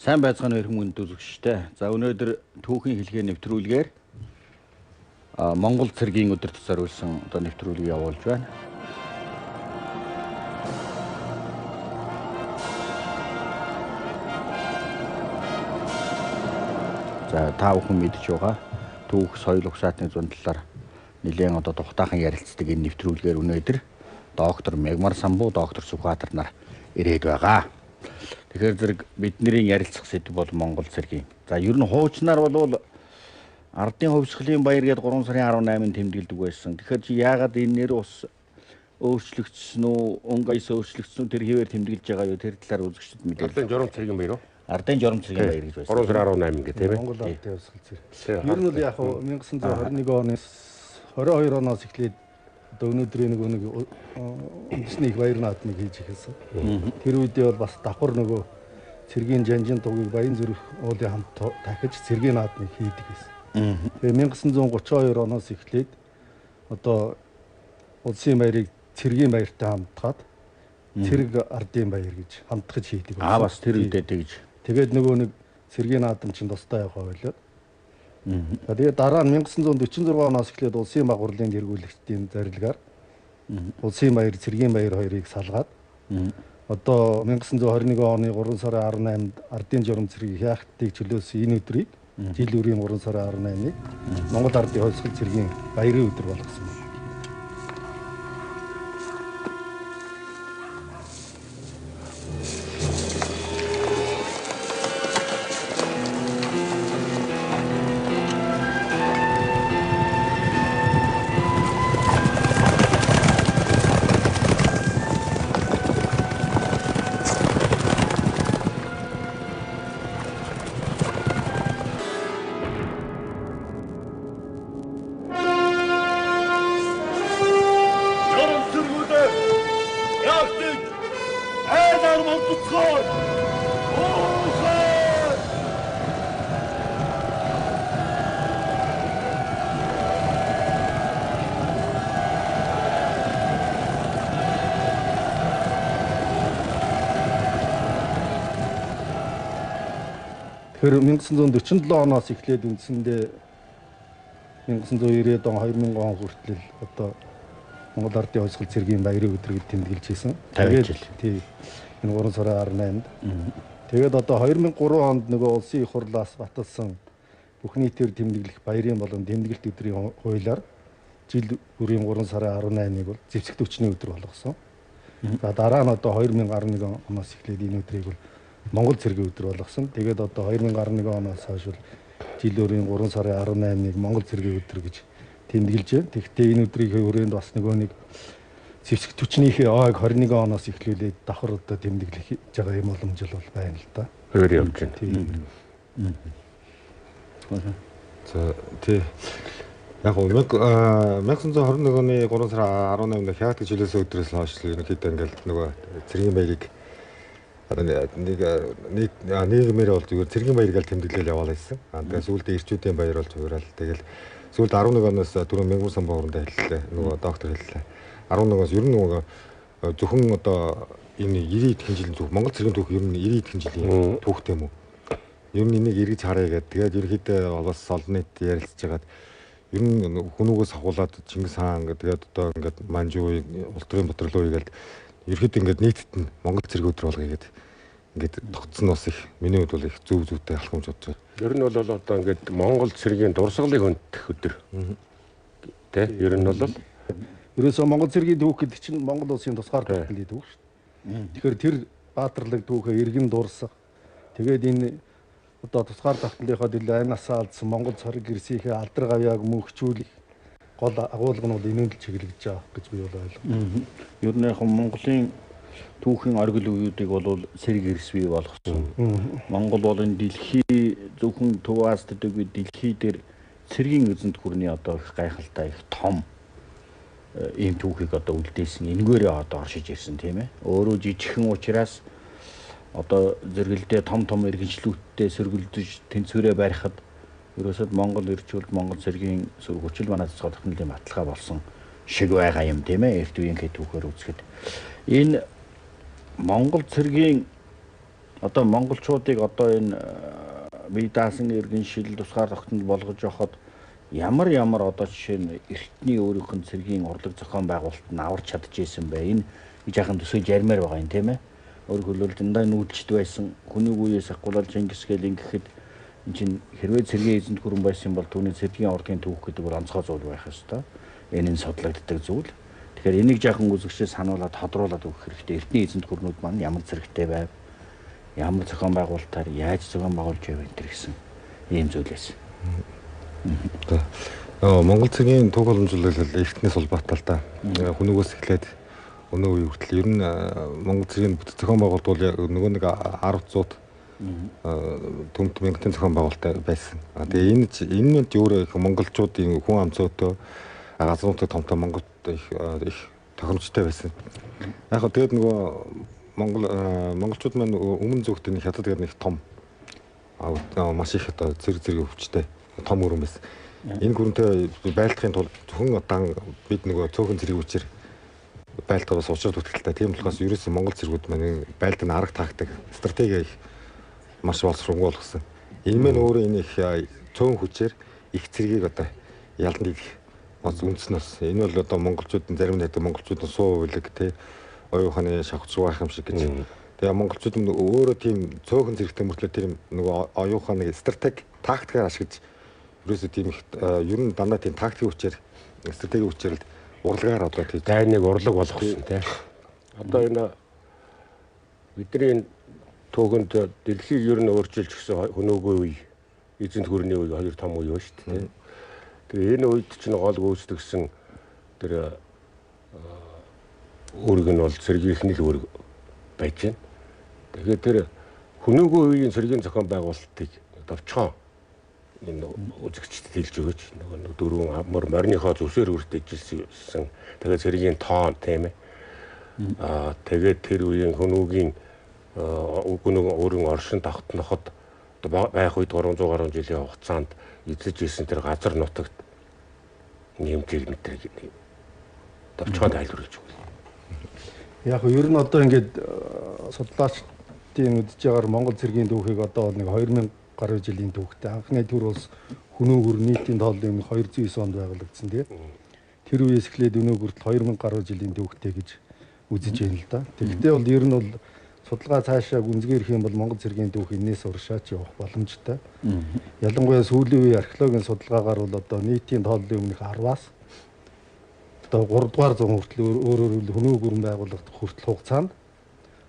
Сайн байцгааны өрхмөнд үзэгчтэй. За өнөөдөр түүхийн хэлхээ нэвтрүүлгээр Монгол цэргийн өдөрт зориулсан одоо нэвтрүүлгийг явуулж байна. За та бүхэн мэдж байгаа түүх соёл угсаатны зүүн талаар нэлээд одоо тухтаахан ярилцдаг энэ нэвтрүүлгээр өнөөдөр доктор Мягмар Самбуу, доктор Сүхбаатар нар ирээд байгаа. Тэгэхээр зэрэг бидний ярилцах сэдв бол Монгол цэргийн. За ер нь хуучнаар бол Ардын хувьсгалын баяр гээд 3 сарын 18-нд тэмдэглэдэг байсан. Тэгэхээр чи яагаад энэ нэр ус өөрчлөгдсөн үү? Өнгө аяс өөрчлөгдсөн үү? Тэр хэвээр тэмдэглэж байгаа юу? Тэр талаар үзэгчдэд мэдээлэл. Ардын журам цэргийн баяр уу? Ардын журам цэргийн баяр гэж байсан. 3 сарын 18 гэдэг тийм ээ. Монгол Ардын хувьсгал цэрэг. Ер нь бол яг 1921 оны 22 оноос эхлээд одоо өнөөдрийн нэг үндэсний их баяр наадмыг хийж эхэлсэн. Тэр үедээ бол бас давхар нөгөө цэргийн жанжин тугийг Баян зүрх уулын хамт дахиж цэргийн наадмыг хийдэг гэсэн. Тэгээ 1932 оноос эхлээд одоо улсын баярыг цэргийн баяртай хамтгаад цэрэг ардын баяр гэж хамтгаж хийдэг байсан. Бас тэр үедээ тэгж. Тэгээд нөгөө нэг цэргийн наадам чинь тустай явах байлаа. Тэгээд дараа нь 1946 оноос эхлээд улсын багварлын тэргүүлэгчдийн зарилгаар улсын баяр, цэргийн баяр хоёрыг салгаад одоо 1921 оны 3 сарын 18-нд Ардын журам цэргийг хяахтыг чөлөөсөн энэ өдрийг жил үрийн 3 сарын 18-ыг Монгол Ардын хувьсгал цэргийн баярын өдөр болгосон байна. Тэгэхээр 1947 оноос эхлээд үндсэндээ 1990 он 2000 он хүртэл одоо Монгол Ардын хувьсгал цэргийн баярын өдөр гэж тэмдэглэж ирсэн. Тэгээд тий энэ 3 сарын 18-нд. Тэгээд одоо 2003 онд нөгөө улсын их хурлаас баталсан бүх нийтээр тэмдэглэх баярын болон тэмдэглэлт өдрийн хуулиар жил бүрийн 3 сарын 18-ыг бол зэвсэгт өчний өдөр болгосон. За дараа нь одоо 2011 оноос эхлээд энэ өдрийг бол Монгол цэргийн өдөр болгосон. Тэгээд одоо 2011 оноос хойш жил бүрийн 3 сарын 18-ыг Монгол цэргийн өдөр гэж тэмдэглэж байна. Тэгэхдээ энэ өдрийн хүрээнд бас нөгөө нэг зэвсэг төчнийхээ ойг 21 оноос эхлүүлээд давхар одоо тэмдэглэж байгаа юм боломж бол байна л да. Өөр явж байна. За тий. Яг нь 1921 оны 3 сарын 18-нд хяатаг жилээс өдрөөс хойш ерөнхийдөө ингээл нөгөө цэргийн баярыг нийгмээр бол зүгээр цэргийн баяр гэж тэмдэглэл яваал байсан. Тэгээд сүүлдээ ирчүүдийн баяр бол зүгээр л тэгэл сүүлд 11 оноос түрүү Мягмар Самбуу хоорондоо хэллээ. Нөгөө доктор хэллээ. 11-оос ер нь нөгөө зөвхөн одоо энэ 90 эдхэн жилийн түүх Монгол цэргийн түүх ер нь 90 эдхэн жилийн түүхтэй юм уу? Ер нь энийг эргэж харъя гэдэг. Тэгээд ерөнхийдөө бас олон нийт ярилцж хагаад ер нь хүнүүгээс хавуулаад Чингис хаан тэгээд одоо ингээд Манжуу ултрын батрлуу гээд ерөөд ингээд нийтэд нь Монгол цэрэг өдөр болгоё гэдэг ингээд тогтсон бас их миний хувьд бол их зөв зүйтэй алхамж бодож байна. Ер нь бол одоо ингээд Монгол цэргийн дурсгалыг хөндөх өдөр. Тэ? Ер нь бол ерөөсөө Монгол цэргийн түүх гэдэг чинь Монгол улсын тусгаар тогтнолын түүх шүү дээ. Тэгэхээр тэр баатарлаг түүхээ иргэн дурсах. Тэгээд энэ одоо тусгаар тогтнолынхоо төлөө амнасаа алдсан Монгол цорыг гэрсийнхээ алдар гавьяаг мөнхчүүлэх гол агуулга нь бол энэнд л чиглэж байгаа гэж би бол ойлгоо. Ер нь яг Монголын түүхийн оргил үеүүдийг бол цэрэг эрс бий болгосон. Монгол бол энэ дэлхий зөвхөн Туваас төдөө дэлхий дээр цэргийн эзэнт гүрний одоо их гайхалтай их том ийм түүхийг одоо үлдээсэн. Энэгээрээ одоо оршиж ирсэн тийм ээ. Өөрөө жижигхэн учраас одоо зэрэгэлдээ том иргэншлүүдтэй сөргөлдөж тэнцвэрээ барихад ерөөсөд Монгол ирчүүлд Монгол цэргийн хүчил манай цэцэг тогтнолын баталгаа болсон шиг байгаа юм тийм ээ. Эрт үеийнхээ түүхээр үзэхэд энэ Монгол цэргийн Одоо монголчуудыг одоо энэ бие даасан иргэн шил тусгаар тогтнол болгож явахад ямар одоо жишээ нь эртний өөрийнх нь цэргийн урлаг зохион байгуулалт нь аварч чадчихсэн бэ? Энэ жаахан төсөө жармаар байгаа юм тийм ээ. Өөрөөр хэлбэл дандаа нүүдэлчд байсан хүний үеэс ахгуулал Чингис гээл ингэхэд энэ чинь хэрвээ цэргийн эзэнт гүрэн байсан бол түүний цэргийн урлагийн түүх гэдэг бол онцгой зүйл байх ёстой. Энэ судлагддаг зүйл. Тэгэхээр энийг жаахан үзэгчдээ сануулаад тодруулаад өгөх хэрэгтэй. Эртний эзэнт гүрнүүд маань ямар зэрэгтэй байв? Ямар зохион байгуулалтаар яаж зохион байгуулж байв энэ гэсэн ийм зүйлээс. Монгол цэргийн түүх уламжлал эртнээс улбаатай л да. Хүнүүгөөс эхлээд өнөө үе хүртэл ер нь Монгол цэргийн зохион байгуулалт бол нөгөө нэг 10 төмт мянгатын зохион байгуулалт байсан. Тэгээ энэ нь өөрөө их монголчуудын хүн ам цөөтөө газруудад томтой Монголд их тохиромжтой байсан. Яг хөө тэгээд нөгөө монголчууд маань өмнө зүгт нэг хятад гэдэг нэг том маш их одоо зэрэг өвчтэй том гүрэн байсан. Энэ гүрэнтэй байлдахын тулд зөвхөн удаан бид нөгөө цөөхөн зэрэг үчир байлдахаас уучраад үтгэлтэй. Тийм болохоос ерөөсөн монгол зэргүүд маань байлд нь арга таагдаг стратеги их маш боловсруулсан болгосон. Энэ мэн өөрөө энэ их цөөн хүчээр их зэргийг одоо ялдан дийх үндснээс энэ бол одоо монголчуудын зарим нэг монголчуудын суу үлэг тий оюуханы шавхц байх юм шиг гэж. Тэгээ монголчууд өөрөө тийм цөөхөн зэрэгтэй мөртлөө тэр нөгөө оюуханы стратеги тактикаар ашиглаж ерөөсөө тийм их ер нь дандаа тийм тактикийн хүчээр стратегийн хүчээр л урлагаар одоо тийм дайныг урлаг болгосон тий. Одоо энэ бидний түүхэнд дэлхийг ер нь өөрчилж гисэн хөнөөгөө үе эзэнт гүрний үе хоёр том үе ба шүү дээ. Тэгээ энэ үед чинь гол гүйцэтгсэн тэр үүрэг нь бол цэргийн эхний л үүрэг байж байна. Тэгэхээр тэр хөнөөгөө үеийн цэргийн зохион байгуулалтыг товчхон энэ үзэгчдэд хэлж өгөөч. Нөгөө дөрвөн морьныхоо зүсээр үрдэж ирсэн. Тэгээд цэргийн тоон тийм ээ. Тэгээд тэр үеийн хөнөөгийн өөрийн оршин тогтноход байх үед 300 гаруй жилийн хугацаанд эзэж ирсэн тэр газар нутагт нэмжил мэтрэг товчхон тайлбарлаж өгье. Яг нь ер нь одоо ингээд судлаачдын үзэж байгаагаар Монгол цэргийн түүхийг одоо нэг 2000 гаруй жилийн түүхтэй. Анхны төр улс Хөнөөгөр нийтийн тооллын 209 онд байгуулагдсан тийм. Тэр үеэс эхлээд өнөө хүртэл 2000 гаруй жилийн түүхтэй гэж үзэж байна л да. Тэгэхдээ бол ер нь бол судалгаа цаашаа гүнзгийрэх юм бол Монгол цэргийн түүх энэс уршаач явах боломжтой. Ялангуяа сүүлийн үеийн археологийн судалгаагаар бол одоо нийтийн тооллын өмнөх 10-аас одоо 3 дугаар зуун хүртэл өөрөөр хэлбэл Хөнөөгөрн байгуулагдах хүртэл хугацаанд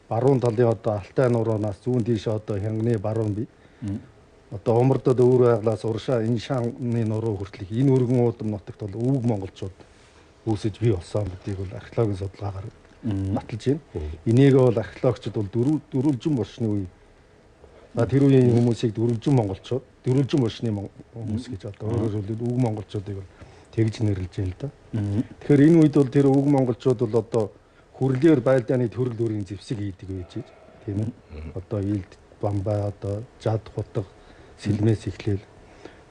баруун талын одоо Алтай нуруунаас зүүн тийш одоо Хянганы баруун бие одоо умардад өөр байглаас уршаа энэ шааны нуруу хүртэл энэ өргөн уудам нутагт бол өвөг монголчууд үүсэж бий болсон гэдгийг бол археологийн судалгаагаар баталж байна. Энийг бол археологчид бол дөрвөлжин болсны үе. Тэр үеийн хүмүүсийг дөрвөлжин монголчууд, дөрвөлжин болсны хүмүүс гэж одоо өөрөөр хэлбэл өвөг монголчуудыг бол тэгж нэрлэж байна л да. Тэгэхээр энэ үед бол тэр өвөг монголчууд бол одоо хүрлээр байлдааны төрөл өөрийн зэвсэг хийдэг байж тийм ээ. Одоо Илд, Бамбай, одоо Жад, Хутга, Сэлмээс эхлээл.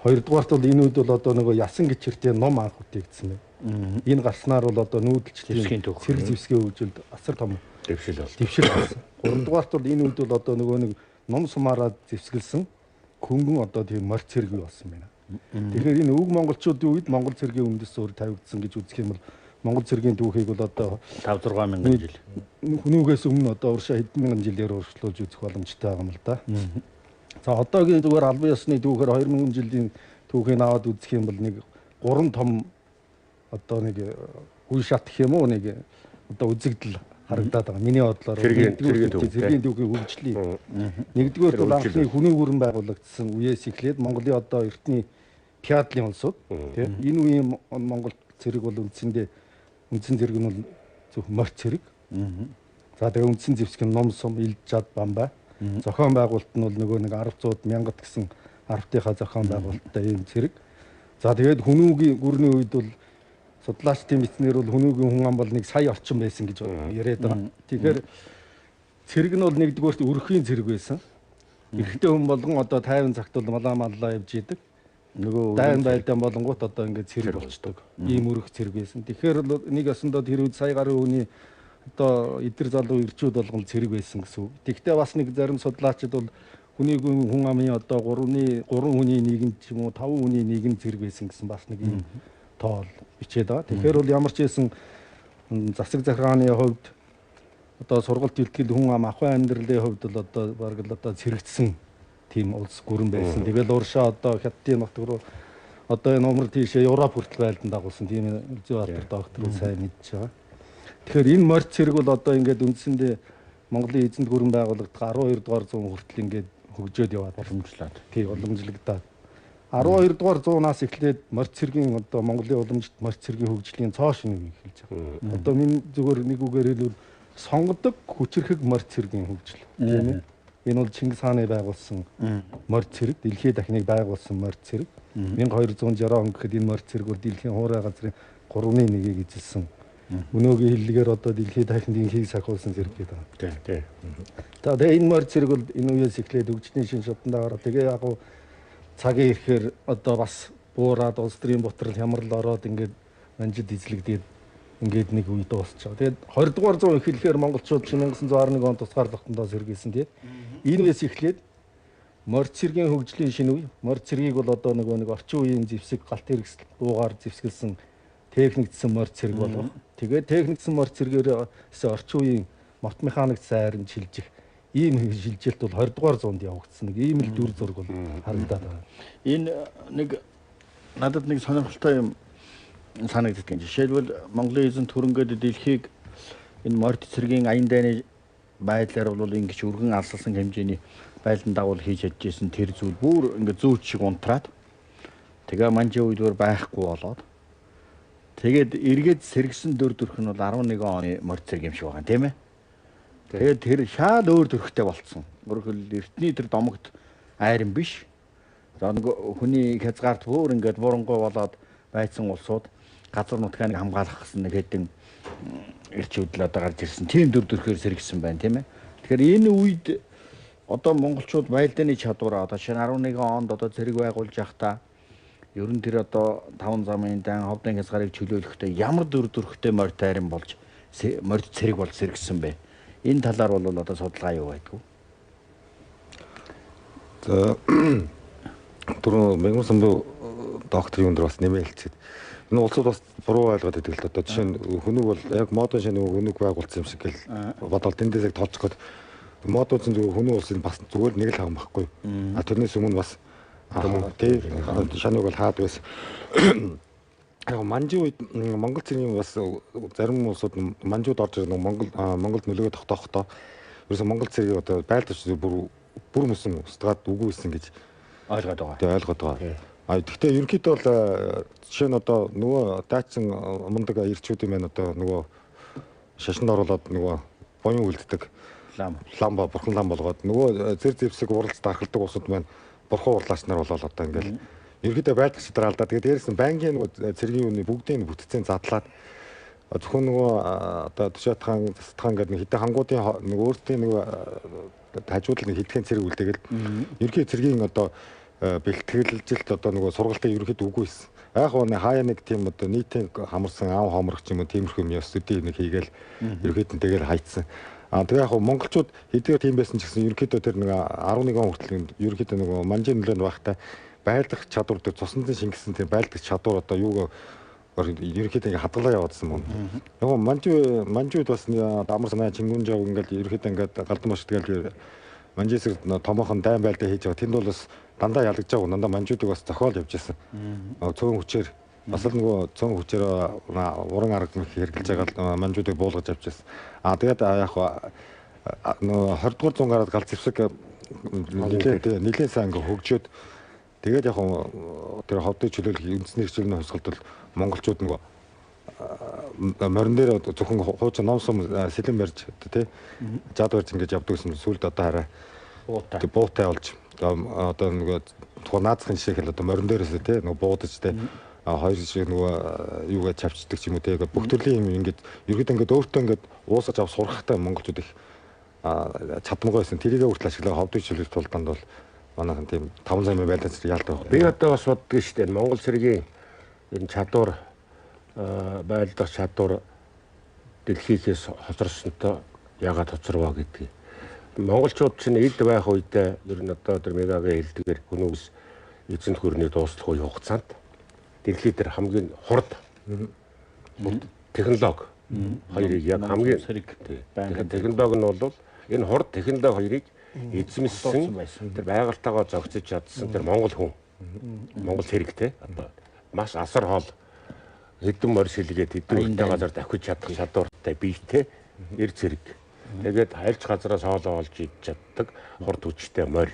Хоёрдугаарт бол энэ үед бол одоо нөгөө ясан гिचэртэй ном анх үтэгдсэн байна. Энэ гарснаар бол одоо нүүдэлчлийн цэрэг зэвсгийн хөгжилд асар том дэвшил болсон. Гуравдугаарт бол энэ үед бол одоо нөгөө нэг ном сумаараа зэвсгэлсэн хөнгөн одоо тийм морь цэрэг болсон байна. Тэгэхээр энэ өвөг монголчуудын үед Монгол цэргийн үндэс зуур тавигдсан гэж үзэх юм бол Монгол цэргийн түүхийг бол одоо 5-6 мянган жил хөнөөгөөс өмнө одоо уршаа хэдэн мянган жилээр урьдчилуулж үзэх боломжтой байгаа юм л да. За одоогийн зүгээр албан ёсны түүхээр 2000 жилийн түүхийг аваад үзэх юм бол нэг 3 том одоо нэг үе шат гэх юм уу нэг одоо үзэгдэл харагдаад байгаа. Миний бодлоор цэргийн түүхийн хөгжлийн нэгдүгээр бол анхны Хөнөөгөрн байгуулагдсан үеэс эхлээд Монголын одоо эртний феодлын улсууд тийм энэ үеийн Монгол цэрэг бол үндсэндээ үндсэн цэрэг нь бол зөвхөн морь цэрэг. За тэгээ үндсэн зэвсэг нь ном сум, Илд, Жад, Бамбай. Зохион байгуулалт нь бол нөгөө нэг 10-100 мянгат гэсэн 10-тынхаа зохион байгуулалттай ийм цэрэг. За тэгээд Хөнөөгийн гүрний үед бол судлаачдын мэдснээр бол Хөнөөгийн хүн ам бол 1 сая орчим байсан гэж яриад байгаа. Тэгэхээр цэрэг нь бол нэгдүгээрт өрхийн цэрэг байсан. Эрэгтэй хүн болгон одоо тайван цагт бол маллаа явж идэг. Нөгөө дайн байлдаан болонгууд одоо ингээд цэрэг болчдөг. Ийм өрх цэрэг байсан. Тэгэхээр нэг ясандаа тэр үед сая гаруй хүний одоо эдгэр залуу ирчүүд болгон цэрэг байсан гэсэн үг. Тэгвэл бас нэг зарим судлаачид бол хүн амын одоо 3 хүний нийгэм ч юм уу 5 хүний нийгэм цэрэг байсан гэсэн бас нэг юм тоол бичээд байгаа. Тэгэхээр бол ямар ч байсан засаг захиргааны хувьд одоо сургалт илтгэл хүн ам ахуй амьдралын хувьд бол одоо бараг л одоо цэрэгдсэн тийм улс гүрэн байсан. Тэгэл уршаа одоо хятадын нутаг руу одоо энэ номер тийшээ Европ хүртэл байлдан дагуулсан тийм Зүйбаатар доктор сайн мэдж байгаа. Тэгэхээр энэ морь цэрэг бол одоо ингээд үндсэндээ Монголын эзэнт гүрэн байгууллагад 12 дугаар зуун хүртэл ингээд хөгжөөд яваад уламжлаад. Тий, уламжлагдаад 12 дугаар зуунаас эхлээд морь цэргийн одоо Монголын уламжид морь цэргийн хөгжлийн цоо шинийг эхэлж байгаа. Одоо миний зүгээр нэг үгээр хэлбэл сонгодог хүчрхэг морь цэргийн хөгжил. Тийм ээ. Энэ бол Чингис хааны байгуулсан морь цэрэг, дэлхийн дахныг байгуулсан морь цэрэг. 1260 он гэхэд энэ морь цэрэг бол дэлхийн хуурай газрын 3/1-ийг эзэлсэн. Өнөөгийн хэллэгээр одоо дэлхийн дахныг хийг сахиулсан зэрэг гэдэг байна. Тий. Тэгээ энэ морь цэрэг бол энэ үеэс эхлээд хөгжлийн шин шатанdaa гараад тэгээ яг цагийн ирэхээр одоо бас буураад улс төрийн бутрал хямрал ороод ингээд манжид эзлэгдээд ингээд нэг үе дуусч байгаа. Тэгээд 20 дугаар зуун эхлэхээр монголчууд 1911 онд тусгаар тогтондоо сэргийлсэн тийм. Энэс эхлээд морь цэргийн хөгжлийн шинэ үе. Морь цэргийг бол одоо нэг орчин үеийн зэвсэг галт хэрэгсэл дуугаар зэвсгэлсэн техникдсэн морь цэрэг болгох. Тэгээд техникдсэн морь цэргээрээс орчин үеийн мот механик зайрын шилжих ийм шилжилт бол 20 дугаар зуунд явагдсан. Нэг ийм л дүр зураг бол харагдаад байна. Энэ нэг надад нэг сонирхолтой юм санагддаг. Жишээлбэл Монголын эзэнт хөрөнгөд дэлхийг энэ морь цэргийн аян дайны байдлаар бол ингэж өргөн алсалсан хэмжээний байлдан дагуул хийж чадчихсэн тэр зүйл бүр ингэ зүүч шиг унтраад тэгээ манжи үйдвэр байхгүй болоод тэгээд эргээд сэргсэн дүр төрх нь бол 11 оны морь цэрэг юм шиг байгаа юм тийм ээ. Тэгээд тэр шал өөр төрхтэй болцсон. Өөрөөр эртний тэр домогт айран биш. За нэг хүний хязгаарт бүр ингээд бурангуй болоод байцсан улсууд газар нутгааг хамгаалах гэсэн нэг хэдэн эрчүүдэл одоо гарч ирсэн. Тийм дүр төрхөөр сэргсэн байна тийм ээ. Тэгэхээр энэ үед одоо монголчууд байлдааны чадвараа одоо шинэ 11 онд одоо цэрэг байгуулж явахдаа ер нь тэр одоо 5 замын дан ховдын хязгаарыг чөлөөлөхдөө ямар дүр төрхтэй морь тайран болж морь цэрэг болж сэргсэн бэ? Энэ талаар бол одоо судалгаа юу байдгүй? За түрүү Мангар самбуу докторийн өндөр бас нэмээ хэлцээд энэ улсууд бас буруу ойлгоод байдаг л одоо жишээ нь хүнүг бол яг модон шинэ хүнүг байгуулсан юм шиг гэл бодол тэндээс яг тооцоход модон зүгээр хүнү улсын бас зүгээр нэг л хам байхгүй. А тэрнээс өмнө бас тий шаныг бол хаад байсан. Яг манжи үед Монгол цэргийн бас зарим улсууд манжууд орж ирэх Монголд нөлөөгөө тогтоохдоо ерөөсө Монгол цэргийг одоо байлдаж бүр мөсөн устгаад үгүй байсан гэж ойлгоод байгаа. Тий ойлгоод байгаа. Гэхдээ ерөнхийдөө бол жишээ нь одоо нөгөө даачсан мундаг ирчүүдийн маань одоо нөгөө шашинд оруулаад нөгөө буян үлддэг лам бурхан лам болгоод нөгөө зэр зэвсэг уралц дархалдаг усуд маань бурхан урлаач нар болоод одоо ингээл ерөнхийдөө байлдагч дараа алдаа. Тэгээд дээрээс нь банкийн нөгөө цэргийн үний бүгдийн бүтцийн задлаад зөвхөн нөгөө одоо Тушаатхан Застхан гэдэг нэг хэдэн хангуудын нэг өөртөө нэг хажуудлын хэдхэн цэрэг үлдээгээл ерөнхий цэргийн одоо бэлтгэлжилт одоо нөгөө сургалтын ерөнхийд үгүй байсан. Яг гоо хаяа нэг тийм одоо нийтийн хамарсан аав хомрох юм уу тиймэрхүү юм ёсдын нэг хийгээл ерөнхийд нь тэгэл хайцсан. Тэгээ яг монголчууд хэдийгээр тийм байсан ч гэсэн ерөнхийдөө тэр нэг 11 он хүртэл ерөнхийдөө нөгөө манжин нөлөөнд байхдаа байлдах чадвар дээр цусны шингэсэн тийм байлдах чадвар одоо юуг ерөнхийдөө ингээ хадгалаа явуулсан юм. Яг манжууд бас амар санаа чингүнжааг ингээл ерөнхийдөө ингээд галдан баш тэгэл манжисэр томоохон дайн байлдаа хийж байгаа. Тэнд бол бас дандаа ялгаж байгаа. Дандаа манжуудыг бас зохиол явж байсан. Цөөн хүчээр бас л нөгөө цөөн хүчээр уран арга хэрэгжилж байгаа манжуудыг буулгаж авч байсан. Тэгээд яг нөгөө 20 дугаар зуун гараад галт зэвсэг нэлээд сайн ингээ хөгжөөд тэгээд яг тэр ховдыг чөлөөлөх үндэсний хэрэгжлийн хувьсгалд бол монголчууд нөгөө морин дээр зөвхөн хуучин ном сум сэлэн барьж тий жад барьж ингэж явдаг гэсэн сүлд одоо хараа буутай болж одоо нөгөө тухайн наацхан жишээ хэл одоо морин дээрээс тий нөгөө буудаж тий хоёр шиг нөгөө юугаа чавчдаг ч юм уу тий бүх төрлийн юм ингэж ерөөд ингэж өөртөө ингэж уусаж авах сурахтай монголчууд их чадмагай байсан. Тэрийгээ хүртэл ашиглаа ховдыг чөлөөлөх тулд бол манайхан тийм 5 замын байлдац ялдаг. Би одоо бас боддог шүү дээ. Монгол цэргийн энэ чадвар байлдах чадвар дэлхийхээс хоцорсонтой яагаад хоцорвоо гэдгийг. Монголчууд чинь эд байх үедээ ер нь одоо тэр мегагийн хэлдгээр өнөөс эзэнт гүрний дуустах үе хугацаанд дэлхий дээр хамгийн хурд технологи хоёрыг яг хамгийн технологи нь бол энэ хурд технологи хоёрыг эзэмссэн тэр байгальтайгаа зохицож чадсан тэр монгол хүн монгол цэрэгтэй одоо маш асар хоол хэдэн морь шилгээд хэдэн үедээ газар давхиж чадах чадвартай биетэй эр цэрэг. Тэгээд альж газараас хоолоо олж идж чаддаг хурд хүчтэй морь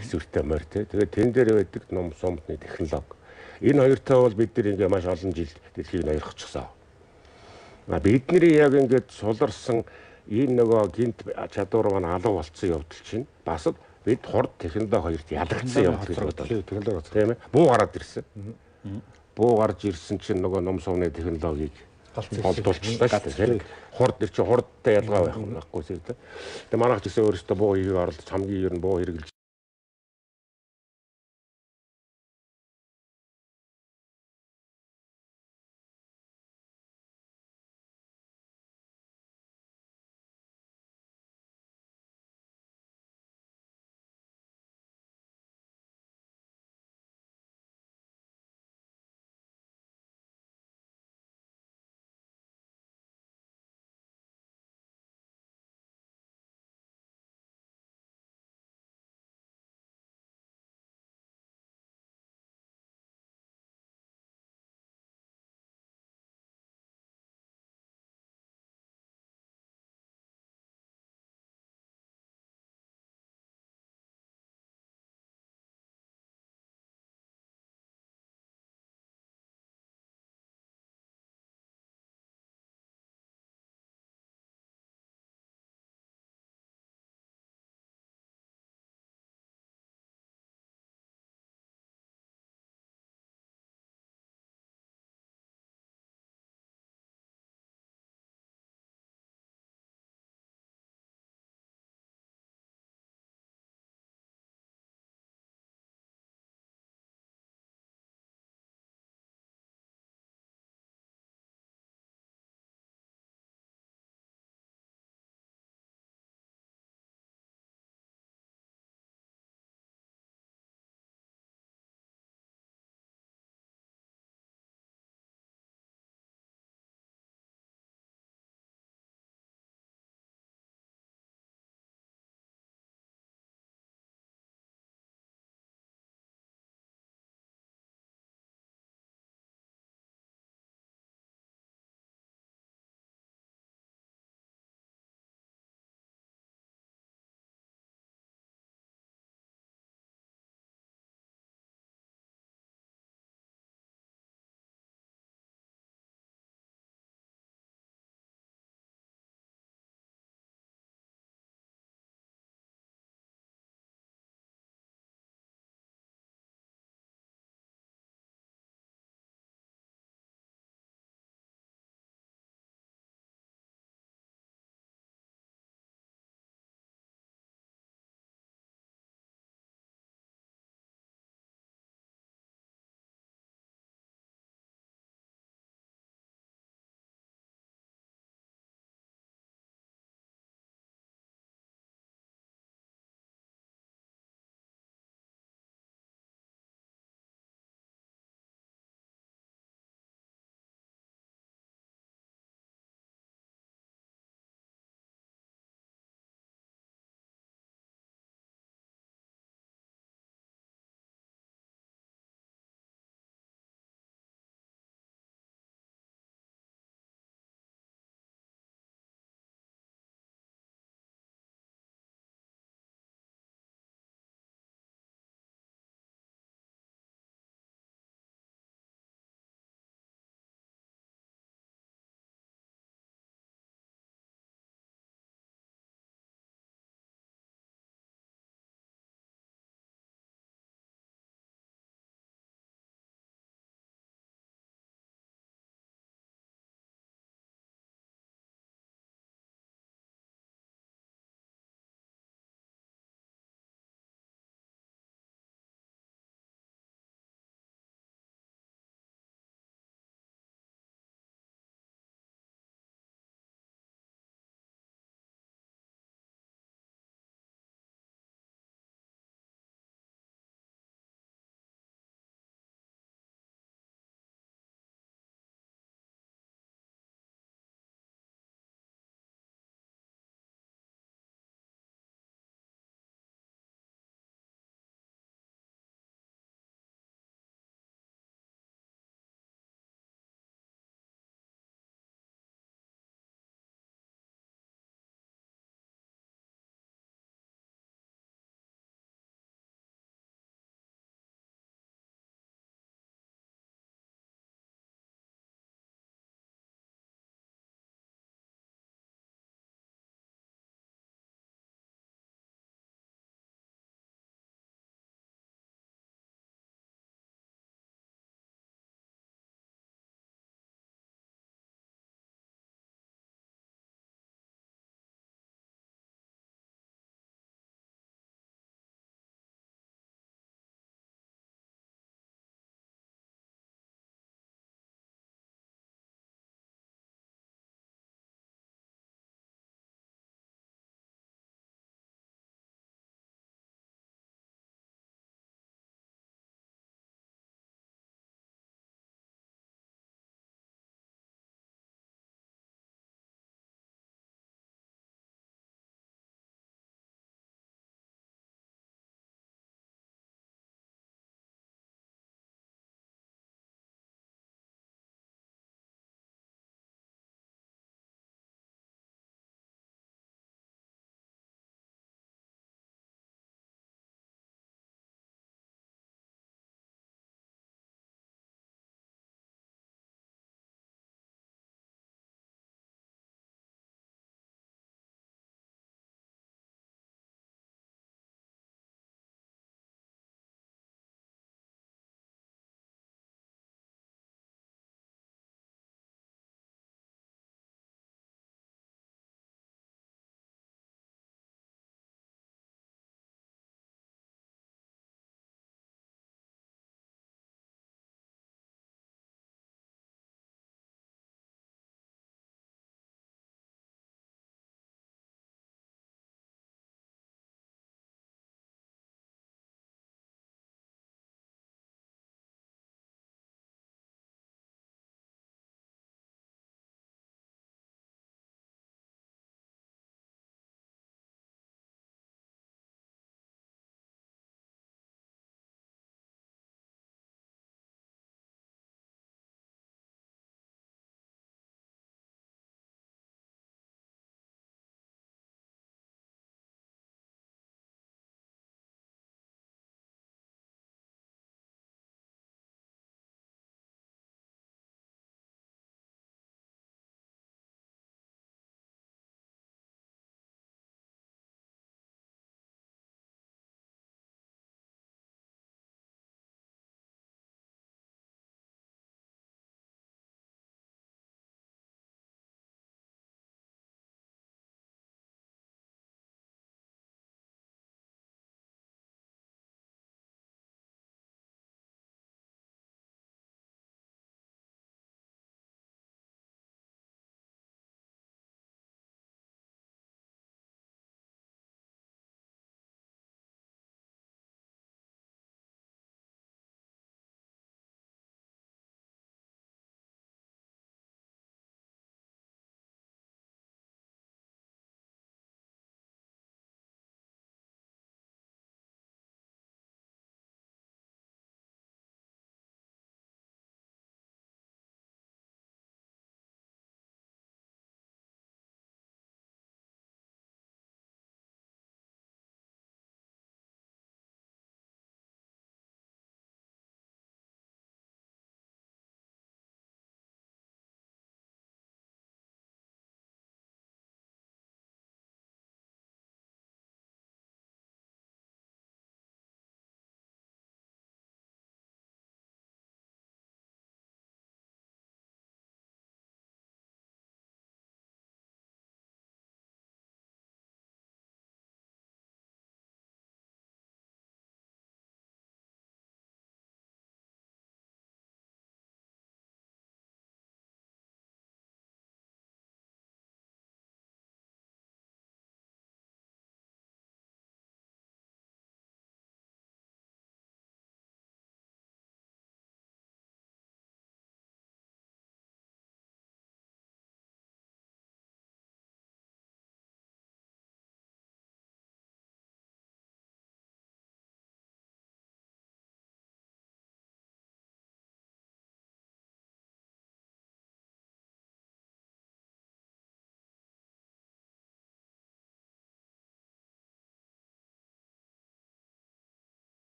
эсвэртэй морь те. Тэгээд тэн дээр байдаг ном сумтны технологи. Энэ хоёртой бол бид нар ингээ маш олон жил дэлхийг ноёрхчихсан. Бидний яг ингээд суларсан энэ нөгөө гинт чадвар маань алга болцсон явдал чинь бас бид хурд технологи хоёрт ялагдсан явдал гэж бодлоо. Тийм ээ. Буу гараад ирсэн. Буу гарч ирсэн чинь нөгөө ном сумны технологиг голдуулчихлаа шүү дээ. Хурд нэр чи хурдтай ялгаа байхгүй юм байхгүй тийм. Тэгээ манайх ч гэсэн өөрөөсөө буу хийгээ оролдож хамгийн ер нь буу хэрэглэж